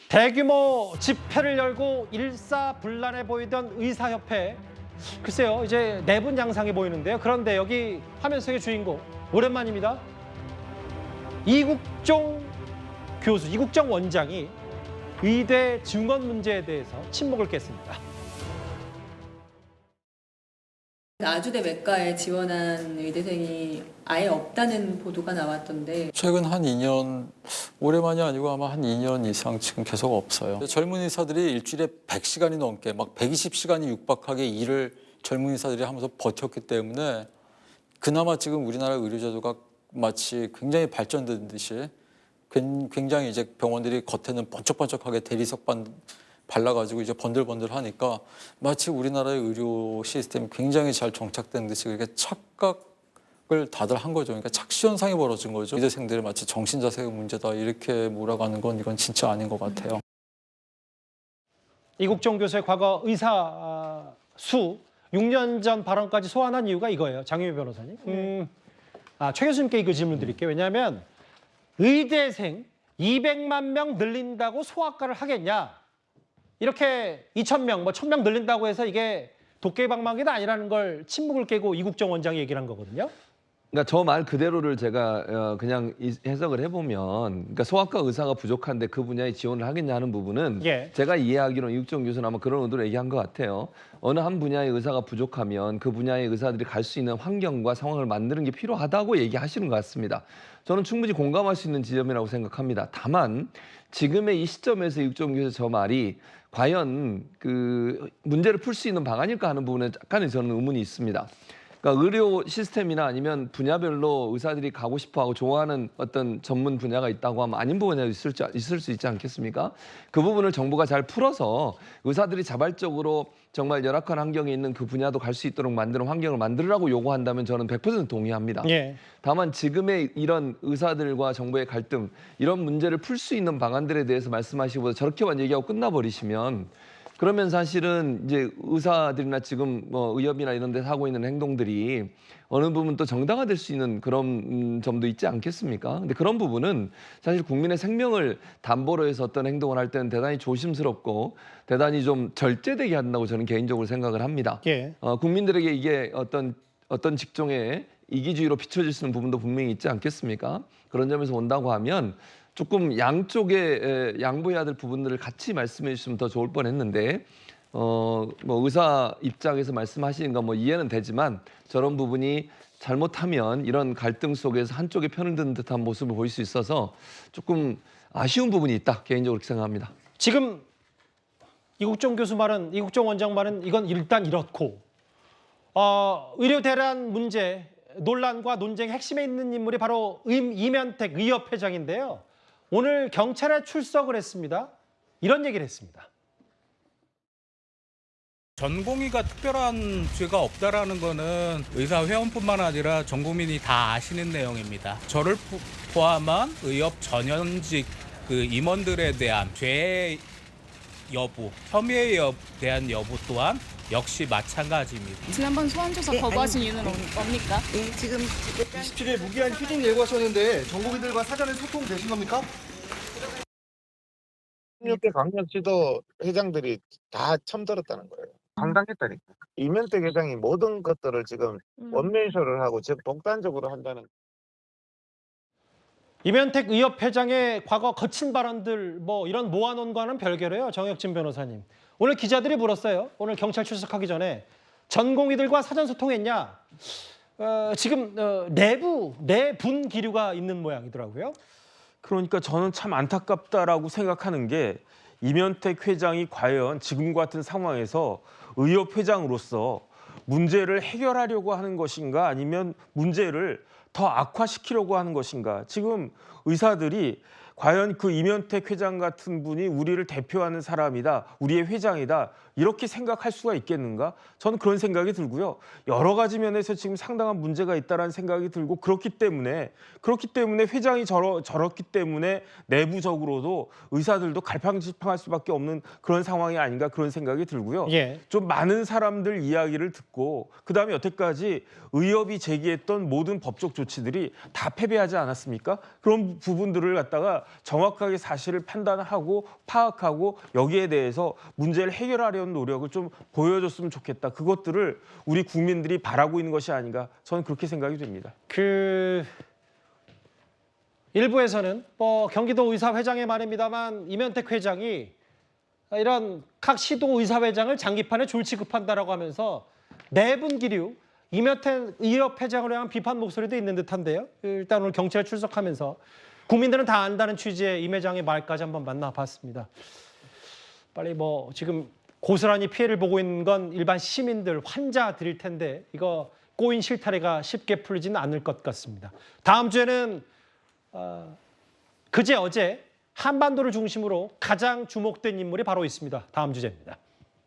대규모 집회를 열고 일사불란해 보이던 의사협회. 글쎄요, 이제 내분 양상해 보이는데요. 그런데 여기 화면 속의 주인공 오랜만입니다. 이국종 교수, 이국종 원장이 의대 증원 문제에 대해서 침묵을 깼습니다. 아주대 외과에 지원한 의대생이 아예 없다는 보도가 나왔던데 최근 한 2년, 올해만이 아니고 아마 한 2년 이상 지금 계속 없어요. 젊은 의사들이 일주일에 100시간이 넘게 막 120시간이 육박하게 일을 젊은 의사들이 하면서 버텼기 때문에 그나마 지금 우리나라 의료제도가 마치 굉장히 발전된 듯이 굉장히 이제 병원들이 겉에는 번쩍번쩍하게 대리석 발라가지고 이제 번들번들하니까 마치 우리나라의 의료 시스템이 굉장히 잘 정착된 듯이 그렇게 착각을 다들 한 거죠. 그러니까 착시 현상이 벌어진 거죠. 의대생들이 마치 정신자세가 문제다 이렇게 몰아가는 건 이건 진짜 아닌 것 같아요. 이국종 교수의 과거 의사 수 6년 전 발언까지 소환한 이유가 이거예요. 장유미 변호사님. 최 교수님께 이거 질문 드릴게요. 왜냐하면 의대생 200만 명 늘린다고 소아과를 하겠냐. 이렇게 2,000명, 1,000명 늘린다고 해서 이게 도깨비방망이가 아니라는 걸 침묵을 깨고 이국종 원장이 얘기를 한 거거든요. 그러니까 저 말 그대로를 제가 그냥 해석을 해보면, 그러니까 소아과 의사가 부족한데 그 분야에 지원을 하겠냐 하는 부분은 제가 이해하기로는 이국종 교수는 아마 그런 의도로 얘기한 것 같아요. 어느 한 분야의 의사가 부족하면 그 분야의 의사들이 갈 수 있는 환경과 상황을 만드는 게 필요하다고 얘기하시는 것 같습니다. 저는 충분히 공감할 수 있는 지점이라고 생각합니다. 다만 지금의 이 시점에서 이국종 교수의 저 말이 과연 그 문제를 풀 수 있는 방안일까 하는 부분에 약간의 저는 의문이 있습니다. 그러니까 의료 시스템이나 아니면 분야별로 의사들이 가고 싶어하고 좋아하는 어떤 전문 분야가 있다고 하면 아닌 분야도 있을 수 있지 않겠습니까? 그 부분을 정부가 잘 풀어서 의사들이 자발적으로 정말 열악한 환경에 있는 그 분야도 갈 수 있도록 만드는 환경을 만들으라고 요구한다면 저는 100% 동의합니다. 다만 지금의 이런 의사들과 정부의 갈등, 이런 문제를 풀 수 있는 방안들에 대해서 말씀하시고 저렇게만 얘기하고 끝나버리시면 그러면 사실은 이제 의사들이나 지금 의협이나 이런 데서 하고 있는 행동들이 어느 부분 또 정당화될 수 있는 그런 점도 있지 않겠습니까? 근데 그런 부분은 사실 국민의 생명을 담보로 해서 어떤 행동을 할 때는 대단히 조심스럽고 대단히 좀 절제되게 한다고 저는 개인적으로 생각을 합니다. 국민들에게 이게 어떤 직종의 이기주의로 비춰질 수 있는 부분도 분명히 있지 않겠습니까? 그런 점에서 본다고 하면 조금 양쪽에 양보해야 될 부분들을 같이 말씀해 주시면 더 좋을 뻔했는데 의사 입장에서 말씀하시는 건 이해는 되지만 저런 부분이 잘못하면 이런 갈등 속에서 한쪽에 편을 드는 듯한 모습을 보일 수 있어서 조금 아쉬운 부분이 있다 개인적으로 그렇게 생각합니다. 지금 이국종 교수 말은, 이국종 원장 말은 이건 일단 이렇고 의료 대란 문제 논란과 논쟁의 핵심에 있는 인물이 바로 이면택 의협회장인데요. 오늘 경찰에 출석을 했습니다. 이런 얘기를 했습니다. 전공의가 특별한 죄가 없다라는 거는 의사회원뿐만 아니라 전 국민이 다 아시는 내용입니다. 저를 포함한 의협 전현직 그 임원들에 대한 죄 여부, 혐의에 대한 여부 또한 역시 마찬가지입니다. 지난번 소환조사 거부하신 이유는 뭡니까? 지금 27일 무기한 휴직 예고하셨는데 전국인들과 사전에 소통되신 겁니까? 16개 강력지도 회장들이 다 처음들었다는 거예요. 황당했다니까. 이면택 회장이 모든 것들을 지금 원맨쇼를 하고 즉 독단적으로 한다는. 이면택 의협회장의 과거 거친 발언들 이런 모아놓은 별개로요. 정혁진 변호사님. 오늘 기자들이 물었어요. 오늘 경찰 출석하기 전에 전공의들과 사전 소통했냐. 지금 내분 기류가 있는 모양이더라고요. 그러니까 저는 참 안타깝다라고 생각하는 게 이면택 회장이 과연 지금 같은 상황에서 의협 회장으로서 문제를 해결하려고 하는 것인가 아니면 문제를 더 악화시키려고 하는 것인가. 지금 의사들이 과연 그 이면택 회장 같은 분이 우리를 대표하는 사람이다, 우리의 회장이다 이렇게 생각할 수가 있겠는가? 저는 그런 생각이 들고요. 여러 가지 면에서 지금 상당한 문제가 있다는 생각이 들고 그렇기 때문에 회장이 저렇기 때문에 내부적으로도 의사들도 갈팡질팡할 수밖에 없는 그런 상황이 아닌가 그런 생각이 들고요. 좀 많은 사람들 이야기를 듣고 그다음에 여태까지 의협이 제기했던 모든 법적 조치들이 다 패배하지 않았습니까? 그런 부분들을 갖다가 아니라 정확하게 사실을 판단하고 파악하고 여기에 대해서 문제를 해결하려는 노력을 좀 보여줬으면 좋겠다. 그것들을 우리 국민들이 바라고 있는 것이 아닌가 저는 그렇게 생각이 됩니다. 일부에서는 뭐 경기도 의사회장의 말입니다만 이면택 회장이 이런 각 시도 의사회장을 장기판에 졸 취급한다라고 하면서 내분 기류 이면택 의협회장을 향한 비판 목소리도 있는 듯한데요. 일단 오늘 경찰 출석하면서 국민들은 다 안다는 취지의 임 회장의 말까지 한번 만나봤습니다. 빨리 뭐 지금 고스란히 피해를 보고 있는 건 일반 시민들, 환자들일 텐데 이거 꼬인 실타래가 쉽게 풀리지는 않을 것 같습니다. 다음 주에는 그제 어제 한반도를 중심으로 가장 주목된 인물이 바로 있습니다. 다음 주제입니다.